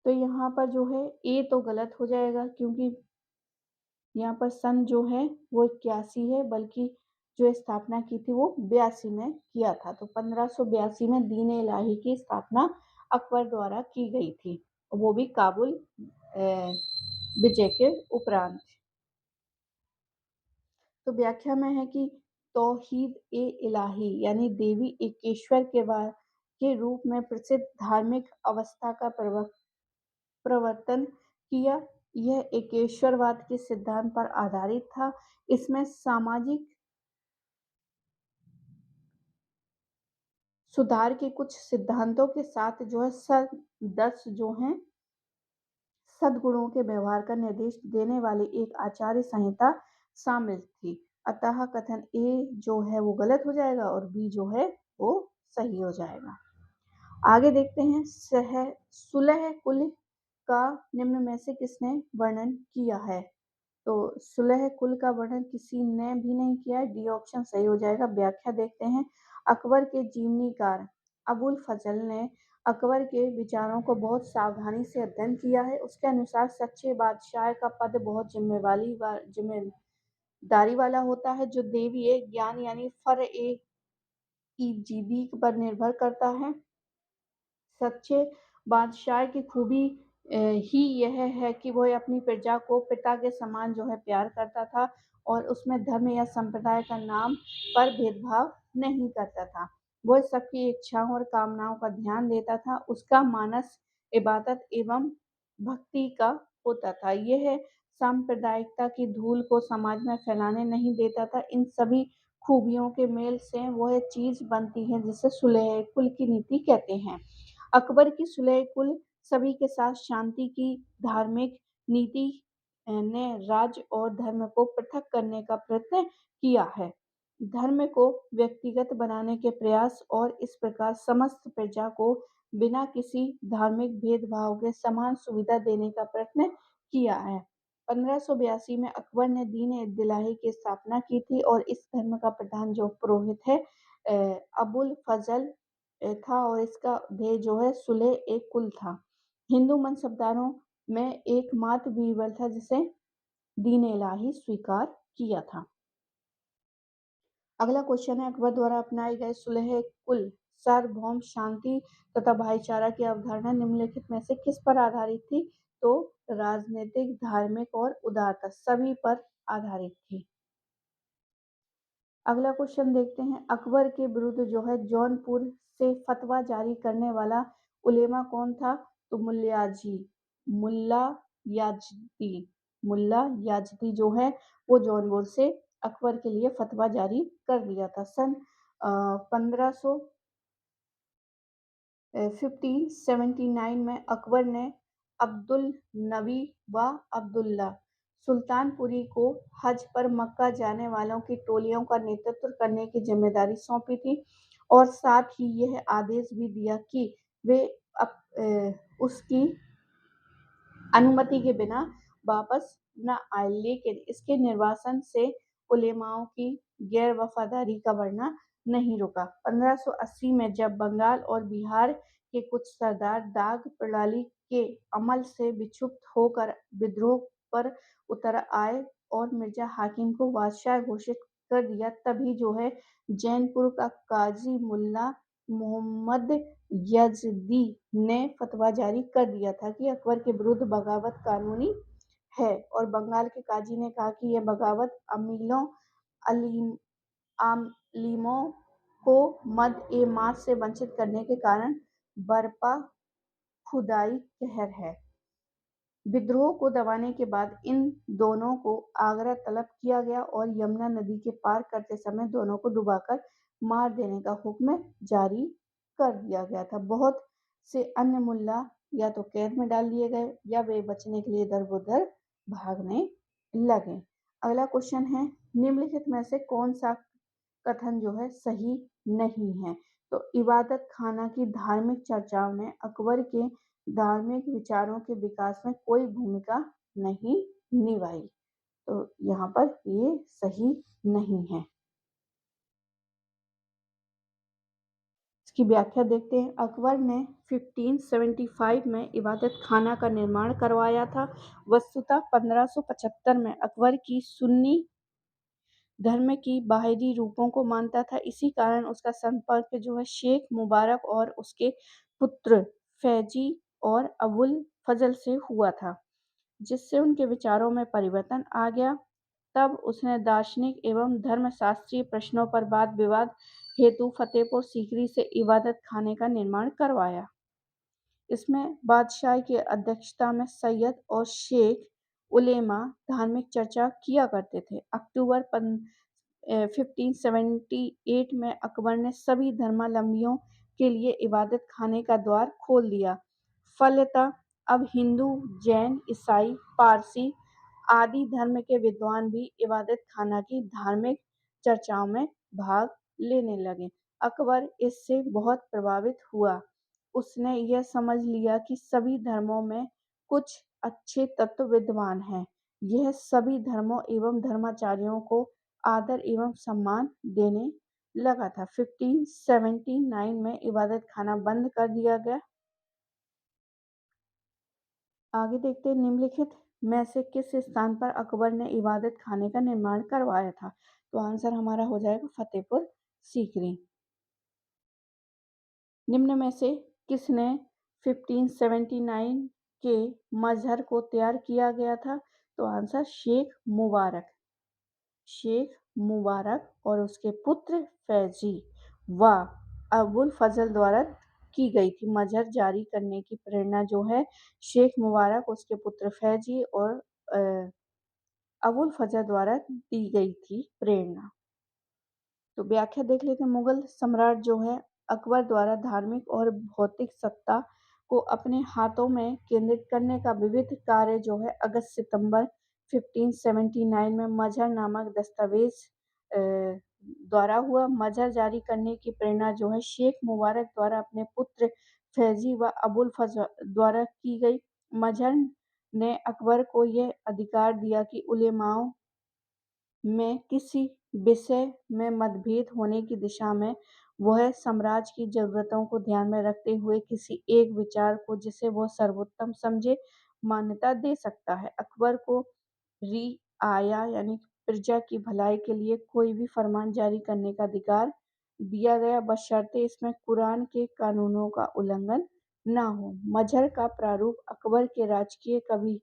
तो यहाँ पर जो है ए तो गलत हो जाएगा, क्योंकि यहाँ पर सन जो है वो 81 है, बल्कि जो स्थापना की थी वो 82 में किया था। तो 1582 में दीन इलाही की स्थापना अकबर द्वारा की गई थी, वो भी काबुल विजय के उपरांत। तो व्याख्या में है कि तौहीद ए इलाही यानी देवी एकेश्वर के रूप में प्रसिद्ध धार्मिक अवस्था का प्रवर्तन किया। यह एकेश्वरवाद के सिद्धांत पर आधारित था। इसमें सामाजिक सुधार के कुछ सिद्धांतों के साथ जो है 10 जो हैं सद्गुणों के व्यवहार का निर्देश देने वाली एक आचार्य संहिता शामिल थी। अतः कथन ए जो है वो गलत हो जाएगा और बी जो है वो सही हो जाएगा। आगे देखते हैं। सुलह कुल का निम्न में से किसने वर्णन किया है? तो सुलह कुल का वर्णन किसी ने भी नहीं किया है, डी ऑप्शन सही हो जाएगा। व्याख्या देखते हैं। अकबर के जीवनीकार अबुल फजल ने अकबर के विचारों को बहुत सावधानी से अध्ययन किया है। उसके अनुसार सच्चे बादशाह का पद बहुत जिम्मेदारी वाला होता है, जो देवीय ज्ञान यानी फर ए ईजीदी पर निर्भर करता है। सच्चे बादशाह की खूबी ही यह है कि वह अपनी प्रजा को पिता के समान जो है प्यार करता था और उसमें धर्म या संप्रदाय का नाम पर भेदभाव नहीं करता था। वह सबकी इच्छाओं और कामनाओं का ध्यान देता था। उसका मानस इबादत एवं भक्ति का होता था। यह सांप्रदायिकता की धूल को समाज में फैलाने नहीं देता था। इन सभी खूबियों के मेल से वह चीज बनती है जिसे सुलह कुल की नीति कहते हैं। अकबर की सुलह कुल सभी के साथ शांति की धार्मिक नीति ने राज्य और धर्म को पृथक करने का प्रयत्न किया है। धर्म को व्यक्तिगत बनाने के प्रयास और इस प्रकार समस्त प्रजा को बिना किसी धार्मिक भेदभाव के समान सुविधा देने का प्रयत्न किया है। 1582 में अकबर ने दीन इलाही की स्थापना की थी और इस धर्म का प्रधान जो पुरोहित है अबुल फजल था और इसका ध्येय जो है सुलह एक कुल था। हिंदू मनसबदारों में एकमात्र बीरबल था जिसे दीन इलाही स्वीकार किया था। अगला क्वेश्चन है। अकबर द्वारा अपनाए गए सुलह कुल सार्वभौम शांति तथा भाईचारा की अवधारणा निम्नलिखित में से किस पर आधारित थी? तो राजनीतिक, धार्मिक और उदारता सभी पर आधारित थी। अगला क्वेश्चन देखते हैं। अकबर के विरुद्ध जो है जौनपुर से फतवा जारी करने वाला उलेमा कौन था? तो मुल्ला याजदी मुल्ला याजदी जो है वो जौनपुर से अकबर के लिए फतवा जारी कर दिया था। सन 1579 में अकबर ने अब्दुल नबी व अब्दुल्ला सुल्तानपुरी को हज पर मक्का जाने वालों की टोलियों का नेतृत्व करने की जिम्मेदारी सौंपी थी और साथ ही यह आदेश भी दिया कि वे उसकी अनुमति के बिना वापस न आए। लेकिन इसके निर्वासन से उलेमाओं की गैर वफादारी का बढ़ना नहीं रुका। 1580 में जब बंगाल और बिहार के कुछ सरदार दाग प्रणाली के अमल से विक्षुब्ध होकर विद्रोह पर उतर आए और मिर्जा हाकिम को बादशाह घोषित कर दिया, तभी जो है जैनपुर का काजी मुल्ला मोहम्मद यजदी ने फतवा जारी कर दिया था कि अकबर के विरुद्ध बगावत कानूनी है और बंगाल के काजी ने कहा कि यह बगावत आलिमों को मद ए मास से वंचित करने के कारण बरपा खुदाई कहर है। विद्रोह को दबाने के बाद इन दोनों को आगरा तलब किया गया और यमुना नदी के पार करते समय दोनों को डुबाकर मार देने का हुक्म जारी कर दिया गया था। बहुत से अन्य मुल्ला या तो कैद में डाल दिए गए या वे बचने के लिए इधर-उधर भागने लगे। अगला क्वेश्चन है, निम्नलिखित में से कौन-सा कथन जो है सही नहीं है? तो इबादत खाना की धार्मिक चर्चाओं ने अकबर के धार्मिक विचारों के विकास में कोई भूमिका नहीं निभाई। तो यहाँ पर ये सही नहीं है। इसकी व्याख्या देखते हैं। अकबर ने 1575 में इबादत खाना का निर्माण करवाया था। वस्तुतः 1575 में अकबर की सुन्नी धर्म की बाहरी रूपों को मानता था। इसी कारण उसका संपर्क जो है शेख मुबारक और उसके पुत्र फैजी और अबुल फजल से हुआ था, जिससे उनके विचारों में परिवर्तन आ गया। तब उसने दार्शनिक एवं धर्मशास्त्रीय प्रश्नों पर वाद विवाद हेतु फतेहपुर सीकरी से इबादत खाने का निर्माण करवाया। इसमें बादशाह की अध्यक्षता में सैयद और शेख उलेमा धार्मिक चर्चा किया करते थे। अक्टूबर 1578 में अकबर ने सभी धर्मावलंबियों के लिए इबादत खाने का द्वार खोल दिया। फलतः अब हिंदू, जैन, ईसाई, पारसी आदि धर्म के विद्वान भी इबादत खाना की धार्मिक चर्चाओं में भाग लेने लगे। अकबर इससे बहुत प्रभावित हुआ। उसने यह समझ लिया कि सभी धर्मों में कुछ अच्छे तत्व विद्यमान हैं। यह सभी धर्मों एवं धर्माचार्यों को आदर एवं सम्मान देने लगा था। 1579 में इबादत खाना बंद कर दिया गया। आगे देखते हैं, निम्नलिखित में से किस स्थान पर अकबर ने इबादत खाने का निर्माण करवाया था? तो आंसर हमारा हो जाएगा फतेहपुर सीकरी। निम्न में से किसने 1579 के मजहर को तैयार किया गया था? तो आंसर शेख मुबारक। शेख मुबारक और उसके पुत्र फैजी व अबुल फजल द्वारा की गई थी। मजहर जारी करने की प्रेरणा जो है शेख मुबारक, उसके पुत्र फैजी और अबुल फजल द्वारा दी गई थी प्रेरणा। तो व्याख्या देख लेते हैं। मुगल सम्राट जो है अकबर द्वारा धार्मिक और भौतिक सत्ता को अपने हाथों में केंद्रित करने का विविध कार्य जो है अगस्त सितंबर 1579 में मजहर नामक दस्तावेज द्वारा हुआ। मजहर जारी करने की प्रेरणा जो है शेख मुबारक द्वारा अपने पुत्र फैजी व अबुल फजल द्वारा की गई। मजहर ने अकबर को यह अधिकार दिया कि उलेमाओं में किसी विषय में मतभेद होने की दिशा में वह साम्राज्य की ज़रूरतों को ध्यान में रखते हुए किसी एक विचार को जिसे वह सर्वोत्तम समझे मान्यता दे सकता है। अकबर को रिआया यानी प्रजा की भलाई के लिए कोई भी फरमान जारी करने का अधिकार दिया गया, बशर्ते इसमें कुरान के कानूनों का उल्लंघन न हो। मजहर का प्रारूप अकबर के राजकीय कवि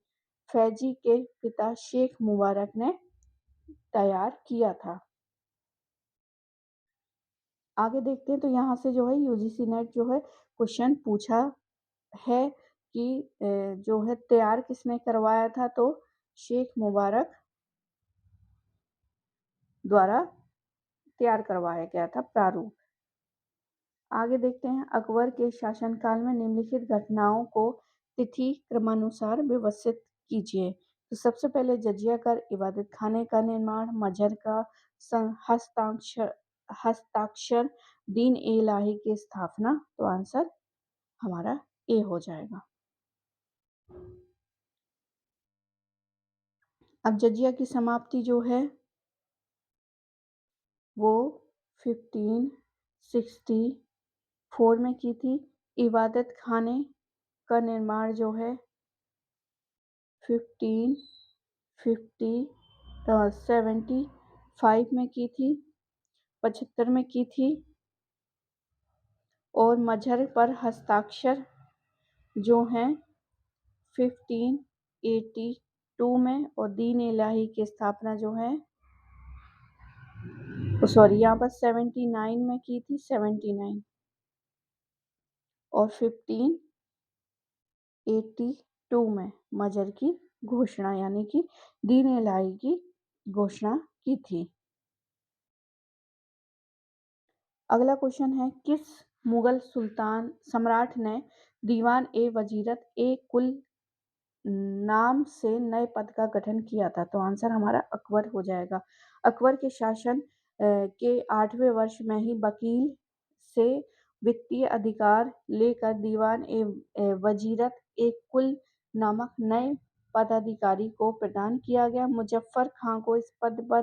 फैजी के पिता शेख मुबारक ने तैयार किया था। आगे देखते हैं। तो यहाँ से जो है यूजीसी नेट जो है क्वेश्चन पूछा है कि जो है तैयार किसने करवाया था? तो शेख मुबारक द्वारा तैयार करवाया गया था प्रारूप। आगे देखते हैं, अकबर के शासनकाल में निम्नलिखित घटनाओं को तिथि क्रमानुसार व्यवस्थित कीजिए। तो सबसे पहले जजिया कर, इबादत खाने का निर्माण, मजहर का हस्ताक्षर हस्ताक्षर, दीन ए इलाही की स्थापना। तो आंसर हमारा ए हो जाएगा। अब जजिया की समाप्ति जो है वो 1564 में की थी। इबादत खाने का निर्माण जो है 1575 में की थी, 75 में की थी। और मजहर पर हस्ताक्षर जो हैं 1582 में, और दीन इलाही की स्थापना जो है सॉरी यहाँ पर 79 में की थी, 79 और 1582 में मजहर की घोषणा यानी कि दीन इलाही की घोषणा की थी। अगला क्वेश्चन है, किस मुगल सुल्तान सम्राट ने दीवान ए वजीरत ए कुल नाम से नए पद का गठन किया था। तो आंसर हमारा अकबर हो जाएगा। अकबर के शासन के 8वें वर्ष में ही वकील से वित्तीय अधिकार लेकर दीवान वजीरत ए कुल नामक नए पदाधिकारी को प्रदान किया गया। मुजफ्फर खां को इस पद पर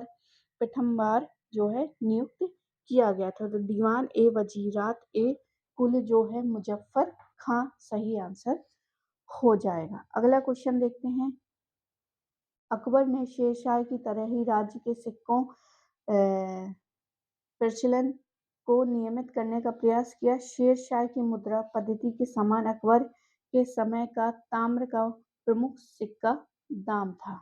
प्रथम बार जो है नियुक्त किया गया था। तो दीवान ए वजीरात ए कुल जो है मुजफ्फर खां सही आंसर हो जाएगा। अगला क्वेश्चन देखते हैं। अकबर ने शेरशाह की तरह ही राज्य के सिक्कों प्रचलन को नियमित करने का प्रयास किया। शेरशाह की मुद्रा पद्धति के समान अकबर के समय का ताम्र का प्रमुख सिक्का दाम था।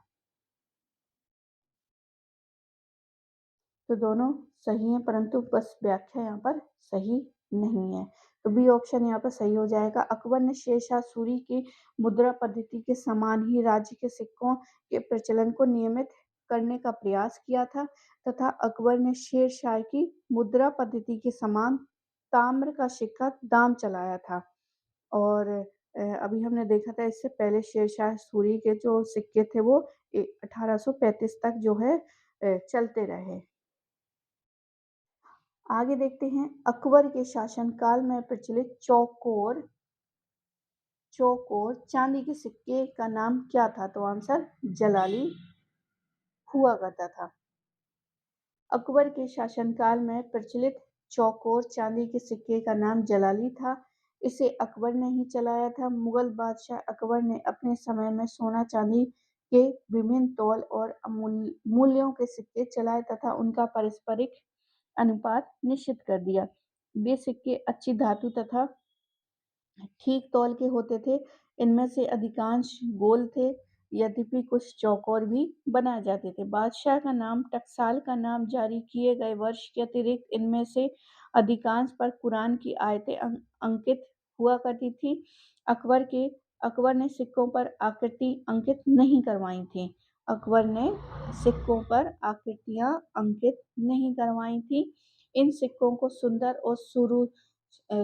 तो दोनों सही हैं, परंतु बस व्याख्या यहाँ पर सही नहीं है। तो बी ऑप्शन यहाँ पर सही हो जाएगा। अकबर ने शेरशाह सूरी की मुद्रा पद्धति के समान ही राज्य के सिक्कों के प्रचलन को नियमित करने का प्रयास किया था तथा अकबर ने शेरशाह की मुद्रा पद्धति के समान ताम्र का सिक्का दाम चलाया था। और अभी हमने देखा था इससे पहले शेरशाह सूरी के जो सिक्के थे वो 1835 तक जो है चलते रहे। आगे देखते हैं। अकबर के शासनकाल में प्रचलित चौकोर चांदी के सिक्के का नाम क्या था? तो आंसर जलाली हुआ करता था। अकबर के शासनकाल में प्रचलित चौकोर चांदी के सिक्के का नाम जलाली था। इसे अकबर ने ही चलाया था। मुगल बादशाह अकबर ने अपने समय में सोना चांदी के विभिन्न तौल और मूल्यों के सिक्के चलाए तथा उनका पारस्परिक अनुपात निश्चित कर दिया। वे सिक्के अच्छी धातु तथा ठीक तौल के होते थे। इनमें से अधिकांश गोल थे, यद्यपि कुछ चौकोर भी बनाए जाते थे। बादशाह का नाम, टकसाल का नाम जारी किए गए वर्ष के अतिरिक्त इनमें से अधिकांश पर कुरान की आयतें अंकित हुआ करती थी। अकबर ने सिक्कों पर आकृति अंकित नहीं करवाई थी। अकबर ने सिक्कों पर आकृतियां अंकित नहीं करवाई थी। इन सिक्कों को सुंदर और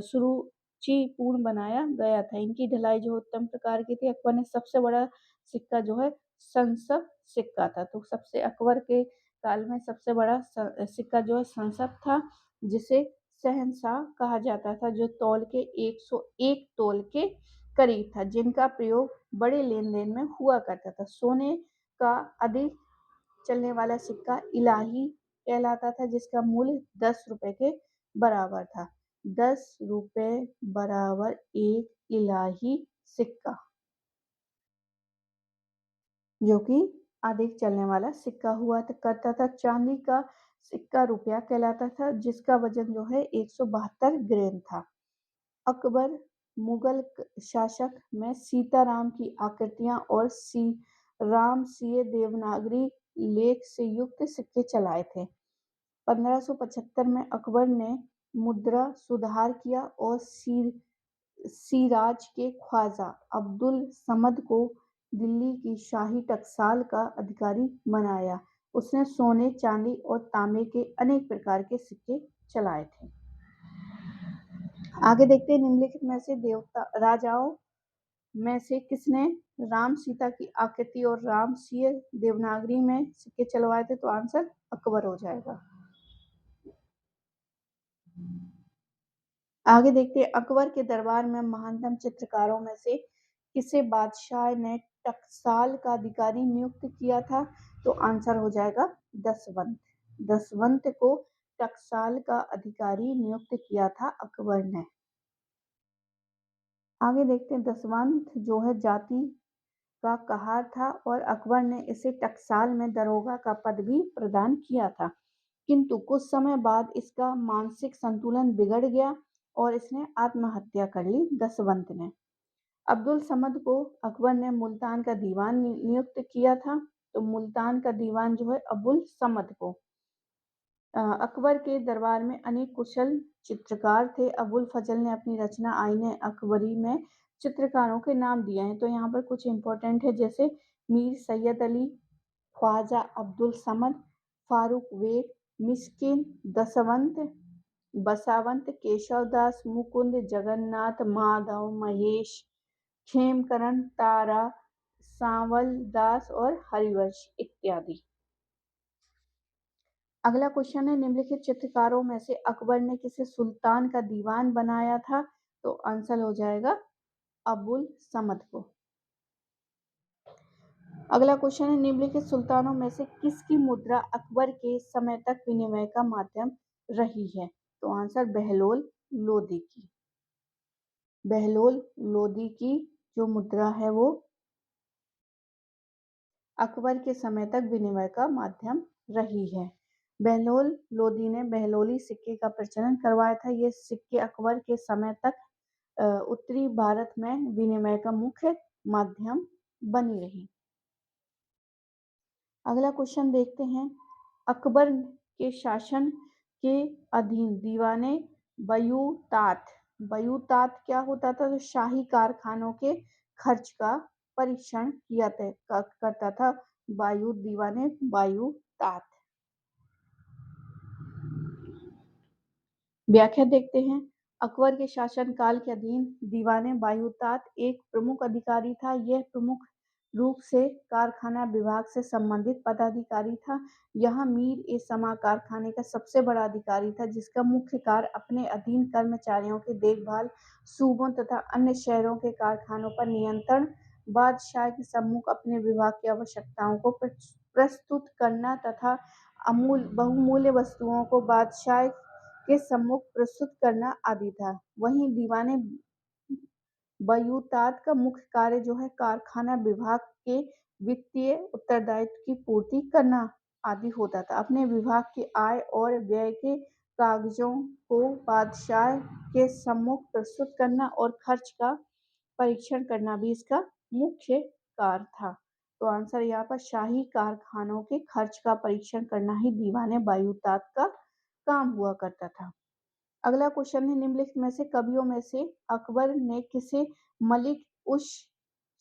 सुरुचिपूर्ण बनाया गया था। इनकी ढलाई जो उत्तम प्रकार की थी। अकबर ने सबसे बड़ा सिक्का जो है संसब सिक्का था। तो सबसे अकबर के काल में सबसे बड़ा सिक्का जो है संसब था, जिसे शहंशाह कहा जाता था, जो तौल के 101 तौल के करीब था, जिनका प्रयोग बड़े लेन देन में हुआ करता था। सोने का अधिक चलने वाला सिक्का इलाही कहलाता था, जिसका मूल्य 10 रुपए के बराबर था। 10 रुपए बराबर एक इलाही सिक्का, जो कि अधिक चलने वाला सिक्का हुआ करता था। चांदी का सिक्का रुपया कहलाता था, जिसका वजन जो है 172 ग्राम था। अकबर मुगल शासक में सीताराम की आकृतियां और रामसिंह देवनागरी लेख से युक्त सिक्के चलाए थे। 1575 में अकबर ने मुद्रा सुधार किया और सिराज के ख्वाजा अब्दुल समद को दिल्ली की शाही टकसाल का अधिकारी बनाया। उसने सोने, चांदी और तांबे के अनेक प्रकार के सिक्के चलाए थे। आगे देखते हैं। निम्नलिखित में से राजाओं में से किसने राम सीता की आकृति और रामसिंह देवनागरी में सिक्के चलवाए थे? तो आंसर अकबर हो जाएगा। आगे देखते हैं। अकबर के दरबार में महानतम चित्रकारों में से किसे बादशाह ने टकसाल का अधिकारी नियुक्त किया था? तो आंसर हो जाएगा दसवंत। दसवंत को टकसाल का अधिकारी नियुक्त किया था अकबर ने। आगे देखते हैं। दसवंत जो है जाति का कहार था और अकबर ने इसे टकसाल में दरोगा का पद भी प्रदान किया था, किंतु कुछ समय बाद इसका मानसिक संतुलन बिगड़ गया और इसने आत्महत्या कर ली। दसवंत ने अब्दुल समद को अकबर ने मुल्तान का दीवान नियुक्त किया था। तो मुल्तान का दीवान जो है अब्दुल समद को। अकबर के दरबार में अनेक कुशल चित्रकार थे। अबुल फजल ने अपनी रचना आईने अकबरी में चित्रकारों के नाम दिए हैं। तो यहाँ पर कुछ इंपॉर्टेंट है, जैसे मीर सैयद अली, ख्वाजा अब्दुल समद, फारूक बेग, मिस्किन, दसवंत, बसावंत, केशवदास, मुकुंद, जगन्नाथ, माधव, महेश, खेमकरण, तारा, सांवल दास और हरिवंश इत्यादि। अगला क्वेश्चन है, निम्नलिखित चित्रकारों में से अकबर ने किसे सुल्तान का दीवान बनाया था? तो आंसर हो जाएगा अबुल समद को। अगला क्वेश्चन है, निम्नलिखित सुल्तानों में से किसकी मुद्रा अकबर के समय तक विनिमय का माध्यम रही है? तो आंसर बहलोल लोदी की। बहलोल लोदी की जो मुद्रा है वो अकबर के समय तक विनिमय का माध्यम रही है। बहलोल लोदी ने बहलोली सिक्के का प्रचलन करवाया था। ये सिक्के अकबर के समय तक उत्तरी भारत में विनिमय का मुख्य माध्यम बनी रही। अगला क्वेश्चन देखते हैं, अकबर के शासन के अधीन दीवाने बयूतात, बयूतात क्या होता था? तो शाही कारखानों के खर्च का परीक्षण किया करता था दीवाने बयूतात। व्याख्या देखते हैं, अकबर के शासनकाल के अधीन दीवाने बायूतात एक प्रमुख अधिकारी था। यह प्रमुख रूप से कारखाना विभाग से संबंधित पदाधिकारी था। यह मीर ए समा कारखाने का सबसे बड़ा अधिकारी था, जिसका मुख्य कार्य अपने अधीन कर्मचारियों की देखभाल, सूबों तथा अन्य शहरों के कारखानों पर नियंत्रण, बादशाह के सम्मुख अपने विभाग की आवश्यकताओं को प्रस्तुत करना तथा बहुमूल्य वस्तुओं को बादशाह के सम्मुख प्रस्तुत करना आदि था। वहीं दीवाने बयूतात का मुख्य कार्य जो है कारखाना विभाग के वित्तीय उत्तरदायित्व की पूर्ति करना आदि होता था। अपने विभाग की आय और व्यय के कागजों को बादशाह के सम्मुख प्रस्तुत करना और खर्च का परीक्षण करना भी इसका मुख्य कार्य था। तो आंसर यहाँ पर शाही कारखानों के खर्च का परीक्षण करना ही दीवाने बायूतात का काम हुआ करता था। अगला क्वेश्चन है, निम्नलिखित में से कवियों में से अकबर ने किसे मलिक उश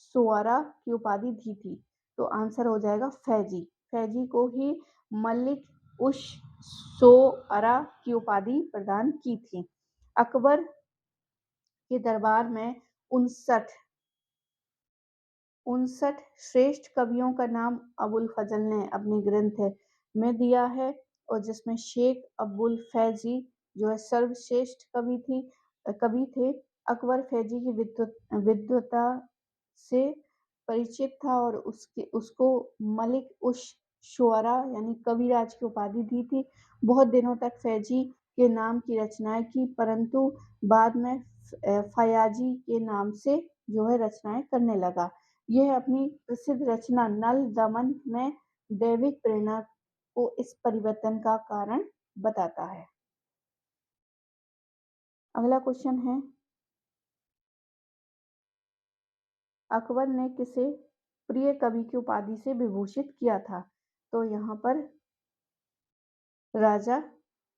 शुआरा की उपाधि दी थी? तो आंसर हो जाएगा फैजी। फैजी को ही मलिक उश शुआरा की उपाधि प्रदान की थी। अकबर के दरबार में 59 श्रेष्ठ कवियों का नाम अबुल फजल ने अपने ग्रंथ में दिया है, और जिसमें शेख अब्दुल फैजी जो है सर्वश्रेष्ठ कवि थे। अकबर फैजी की विद्वता से परिचित था और उसको मलिक उश शुआरा यानी कविराज की उपाधि दी थी। बहुत दिनों तक फैजी के नाम की रचनाएं की, परंतु बाद में फयाजी के नाम से जो है रचनाएं करने लगा। यह अपनी प्रसिद्ध रचना नल दमन में दैविक प्रेरणा को इस परिवर्तन का कारण बताता है। अगला क्वेश्चन है, अकबर ने किसे प्रिय कवि की उपाधि से विभूषित किया था? तो यहाँ पर राजा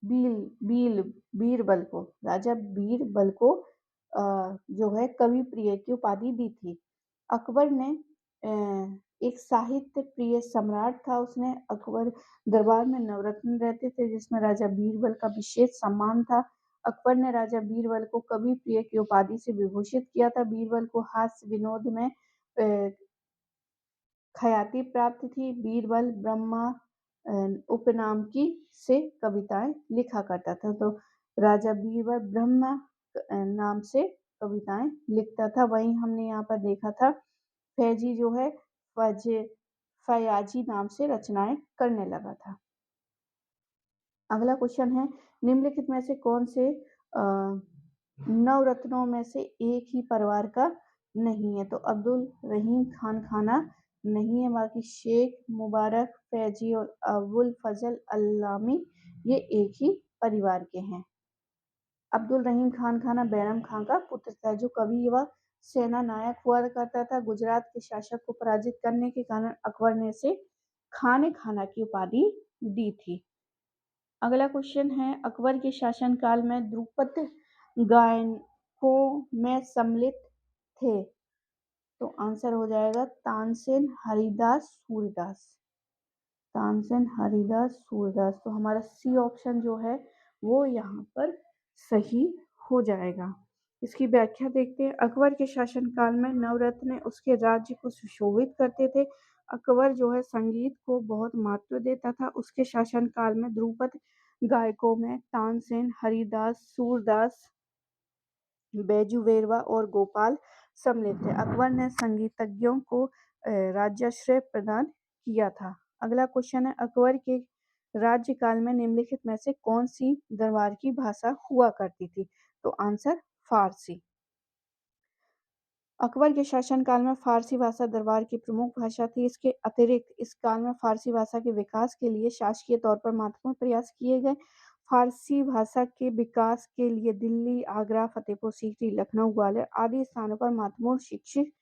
बीरबल को, राजा बीरबल को जो है कवि प्रिय की उपाधि दी थी। अकबर ने एक साहित्य प्रिय सम्राट था। उसने अकबर दरबार में नवरत्न रहते थे, जिसमें राजा बीरबल का विशेष सम्मान था। अकबर ने राजा बीरबल को कवि प्रिय की उपाधि से विभूषित किया था। बीरबल को हास्य विनोद में ख्याति प्राप्त थी। बीरबल ब्रह्मा उपनाम की से कविताएं लिखा करता था। तो राजा बीरबल ब्रह्मा नाम से कविताएं लिखता था। वहीं हमने यहाँ पर देखा था फैजी जो है फयाजी नाम से रचनाएं करने लगा था। अगला क्वेश्चन है, निम्नलिखित में से कौन से नवरत्नों में से एक ही परिवार का नहीं है? तो अब्दुल रहीम खान खाना नहीं है, बाकी शेख मुबारक फैजी और अबुल फजल अल्लामी ये एक ही परिवार के हैं। अब्दुल रहीम खान खाना बैरम खान का पुत्र था, जो कवि व सेना नायक हुआ करता था। गुजरात के शासक को पराजित करने के कारण अकबर ने इसे खाने खाना की उपाधि दी थी। अगला क्वेश्चन है, अकबर के शासनकाल में ध्रुपद गायकों में सम्मिलित थे? तो आंसर हो जाएगा तानसेन, हरिदास, सूरदास। तानसेन, हरिदास, सूरदास। तो हमारा सी ऑप्शन जो है वो यहाँ पर सही हो जाएगा। इसकी व्याख्या देखते हैं। अकबर के शासनकाल में नवरत्न उसके राज्य को सुशोभित करते थे। अकबर जो है संगीत को बहुत महत्व देता था। उसके शासनकाल में ध्रुपद गायकों में तानसेन, हरिदास, सूरदास, बैजू बावरा और गोपाल सम्मिलित थे। अकबर ने संगीतज्ञों को राजर्षि प्रदान किया था। अगला क्वेश्चन है, अकबर के राज्यकाल में निम्नलिखित में से कौन सी दरबार की भाषा हुआ करती थी? तो आंसर फारसी। अकबर के शासनकाल में फारसी भाषा दरबार की प्रमुख भाषा थी। इसके अतिरिक्त इस काल में फारसी भाषा के विकास के लिए शासकीय तौर पर महत्वपूर्ण प्रयास किए गए। फारसी भाषा के विकास के लिए दिल्ली, आगरा, फतेहपुर सीकरी, लखनऊ, ग्वालियर आदि स्थानों पर महत्वपूर्ण शिक्षित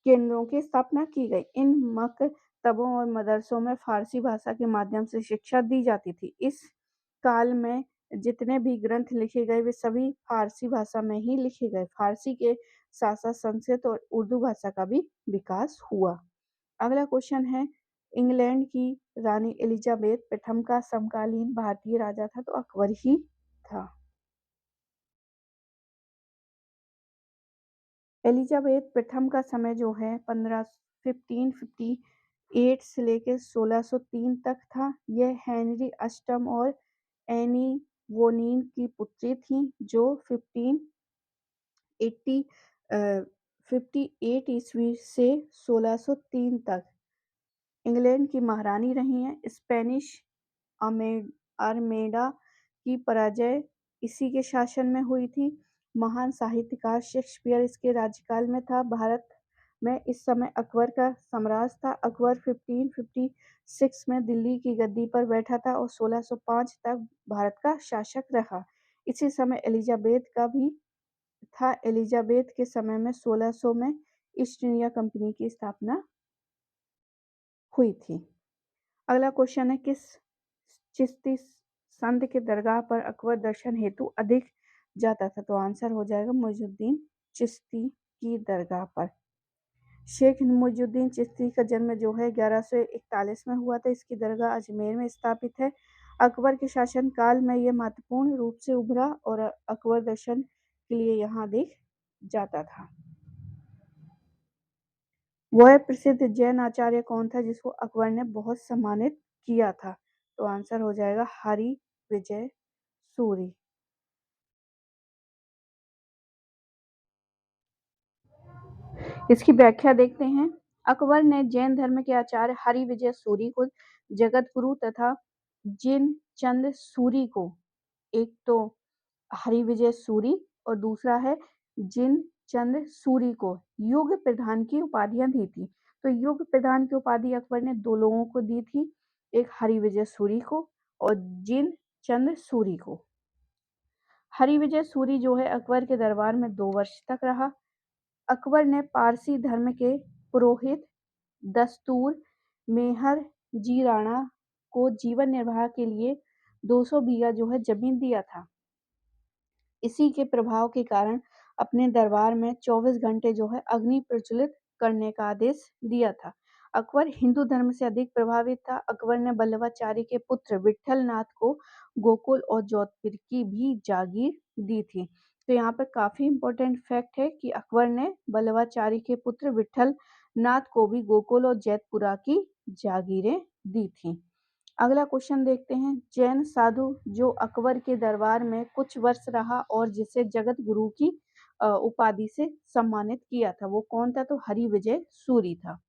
केंद्रों की स्थापना की गई। इन मकतबों और मदरसों में फारसी भाषा के माध्यम से शिक्षा दी जाती थी। इस काल में जितने भी ग्रंथ लिखे गए वे सभी फारसी भाषा में ही लिखे गए। फारसी के साथ साथ संस्कृत और उर्दू भाषा का भी विकास हुआ। अगला क्वेश्चन है, इंग्लैंड की रानी एलिजाबेथ प्रथम का समकालीन भारतीय राजा था? तो अकबर ही था। एलिजाबेथ प्रथम का समय जो है 1558 से लेकर 1603 तक था। यह हेनरी अष्टम और एनी बोलीन की पुत्री थी जो 1580 58 ईस्वी से 1603 तक इंग्लैंड की महारानी रही हैं। स्पेनिश आर्मेडा की पराजय इसी के शासन में हुई थी। महान साहित्यकार शेक्सपियर इसके राज्यकाल में था। भारत में इस समय अकबर का साम्राज्य था। अकबर 1556 में दिल्ली की गद्दी पर बैठा था और 1605 तक भारत का शासक रहा। इसी समय एलिजाबेथ का भी था। एलिजाबेथ के समय में 1600 में ईस्ट इंडिया कंपनी की स्थापना हुई थी। अगला क्वेश्चन है, किस चिश्ती संत के दरगाह पर अकबर दर्शन हेतु अधिक जाता था? तो आंसर हो जाएगा मुइजुद्दीन चिश्ती की दरगाह पर। शेख मुइजुद्दीन चिश्ती का जन्म जो है 1141 में हुआ था। इसकी दरगाह अजमेर में स्थापित है। अकबर के शासनकाल में यह महत्वपूर्ण रूप से उभरा और अकबर दर्शन के लिए यहाँ अधिक जाता था। वह प्रसिद्ध जैन आचार्य कौन था जिसको अकबर ने बहुत सम्मानित किया था? तो आंसर हो जाएगा हरि विजय सूरी। इसकी व्याख्या देखते हैं। अकबर ने जैन धर्म के आचार्य हरि विजय सूरी को जगत गुरु तथा जिन चंद सूरी को, एक तो हरि विजय सूरी और दूसरा है जिन चंद सूरी को युग प्रधान की उपाधियां दी थी। तो युग प्रधान की उपाधि अकबर ने दो लोगों को दी थी, एक हरि विजय सूरी को और जिन चंद सूरी को। हरि विजय सूरी जो है अकबर के दरबार में 2 वर्ष तक रहा। अकबर ने पारसी धर्म के पुरोहित दस्तूर मेहर जी राणा को जीवन निर्वाह के लिए 200 बीघा जो है जमीन दिया था। इसी के प्रभाव के कारण अपने दरबार में 24 घंटे जो है अग्नि प्रज्वलित करने का आदेश दिया था। अकबर हिंदू धर्म से अधिक प्रभावित था। अकबर ने बल्लभाचारी के पुत्र विठल नाथ को गोकुल और जोधपुर की भी जागीर दी थी। तो यहाँ पर काफी इंपॉर्टेंट फैक्ट है कि अकबर ने बल्लभाचारी के पुत्र विठल नाथ को भी गोकुल और जैतपुरा की जागीरें दी थी। अगला क्वेश्चन देखते हैं। जैन साधु जो अकबर के दरबार में कुछ वर्ष रहा और जिसे जगत गुरु की उपाधि से सम्मानित किया था, वो कौन था? तो हरि विजय सूरी था।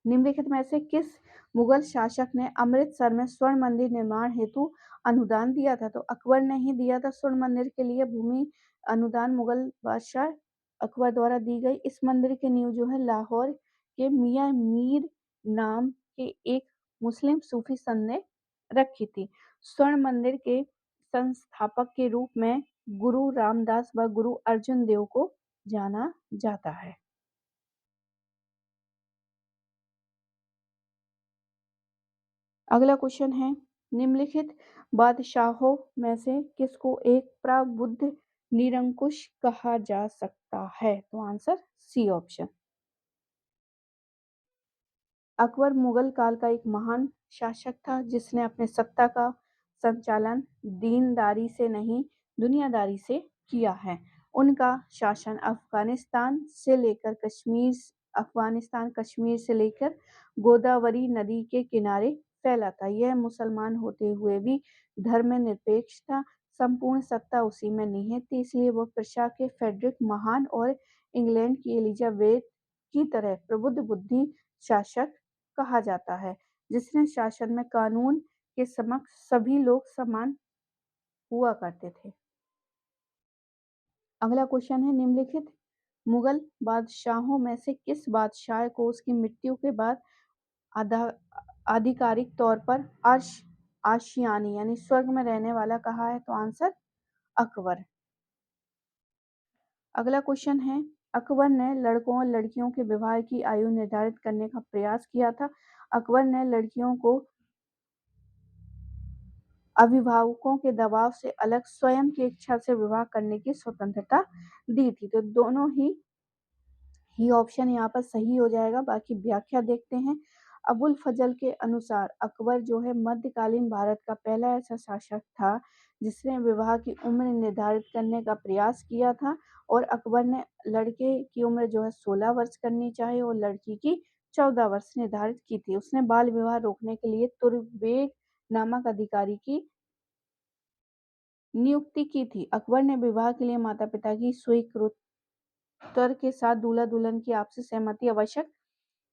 निम्नलिखित में से किस मुगल शासक ने अमृतसर में स्वर्ण मंदिर निर्माण हेतु अनुदान दिया था? तो अकबर ने ही दिया था। स्वर्ण मंदिर के लिए भूमि अनुदान मुगल बादशाह अकबर द्वारा दी गई। इस मंदिर की नींव जो है लाहौर के मियां मीर नाम के एक मुस्लिम सूफी संत ने रखी थी। स्वर्ण मंदिर के संस्थापक के रूप में गुरु रामदास व गुरु अर्जुन देव को जाना जाता है। अगला क्वेश्चन है, निम्नलिखित बादशाहों में से किसको एक प्रबुद्ध निरंकुश कहा जा सकता है? तो answer C option. Akbar Mughal काल का एक महान शासक था जिसने अपने सत्ता का संचालन दीनदारी से नहीं, दुनियादारी से किया है। उनका शासन अफ़गानिस्तान कश्मीर से लेकर गोदावरी नदी के किनारे फैला था। यह मुसलमान होते हुए भी धर्मनिरपेक्ष था। संपूर्ण सत्ता उसी में निहित थी, इसलिए वो प्रशा के फ्रेडरिक महान और इंग्लैंड की एलिजाबेथ की तरह प्रबुद्ध बुद्धि शासक कहा जाता है, जिसने शासन में कानून के समक्ष सभी लोग समान हुआ करते थे। अगला क्वेश्चन है निम्नलिखित मुगल बादशाहों में से किस बादशाह को उसकी मृत्यु के बाद आधा आधिकारिक तौर पर आशियानी यानी स्वर्ग में रहने वाला कहा है? तो आंसर अकबर। अगला क्वेश्चन है अकबर ने लड़कों और लड़कियों के विवाह की आयु निर्धारित करने का प्रयास किया था। अकबर ने लड़कियों को अभिभावकों के दबाव से अलग स्वयं की इच्छा से विवाह करने की स्वतंत्रता दी थी। तो दोनों ही ऑप्शन यहाँ पर सही हो जाएगा। बाकी व्याख्या देखते हैं। अबुल फजल के अनुसार अकबर जो है मध्यकालीन भारत का पहला ऐसा शासक था जिसने विवाह की उम्र निर्धारित करने का प्रयास किया था और अकबर ने लड़के की उम्र जो है 16 वर्ष करनी चाहिए और लड़की की 14 वर्ष निर्धारित की थी। उसने बाल विवाह रोकने के लिए तुर्बेग नामक अधिकारी की नियुक्ति की थी। अकबर ने विवाह के लिए माता पिता की स्वीकृति के साथ दूल्हा दुल्हन की आपसी सहमति आवश्यक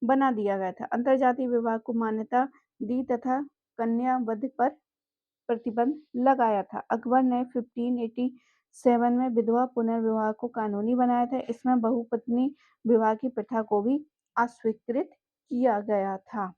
बना दिया गया था। अंतरजातीय विवाह को मान्यता दी तथा कन्या वध पर प्रतिबंध लगाया था। अकबर ने 1587 में विधवा पुनर्विवाह को कानूनी बनाया था। इसमें बहुपत्नी विवाह की प्रथा को भी अस्वीकृत किया गया था।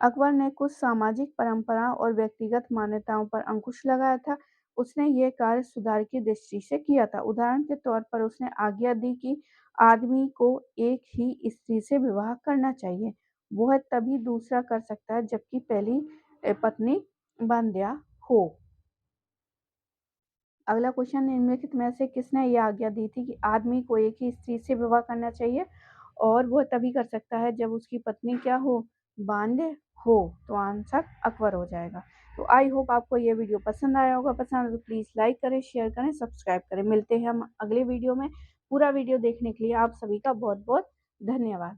अकबर ने कुछ सामाजिक परंपराओं और व्यक्तिगत मान्यताओं पर अंकुश लगाया था। उसने यह कार्य सुधार की दृष्टि से किया था। उदाहरण के तौर पर उसने आज्ञा दी कि आदमी को एक ही स्त्री से विवाह करना चाहिए। वह तभी दूसरा कर सकता है जबकि पहली पत्नी बंध्या हो। अगला क्वेश्चन निम्नलिखित में से किसने यह आज्ञा दी थी कि आदमी को एक ही स्त्री से विवाह करना चाहिए और वह तभी कर सकता है जब उसकी पत्नी क्या हो? बांध्य हो। तो आंसर अकबर हो जाएगा। तो आई होप आपको ये वीडियो पसंद आया होगा। पसंद आया तो प्लीज़ लाइक करें, शेयर करें, सब्सक्राइब करें। मिलते हैं हम अगले वीडियो में। पूरा वीडियो देखने के लिए आप सभी का बहुत बहुत धन्यवाद।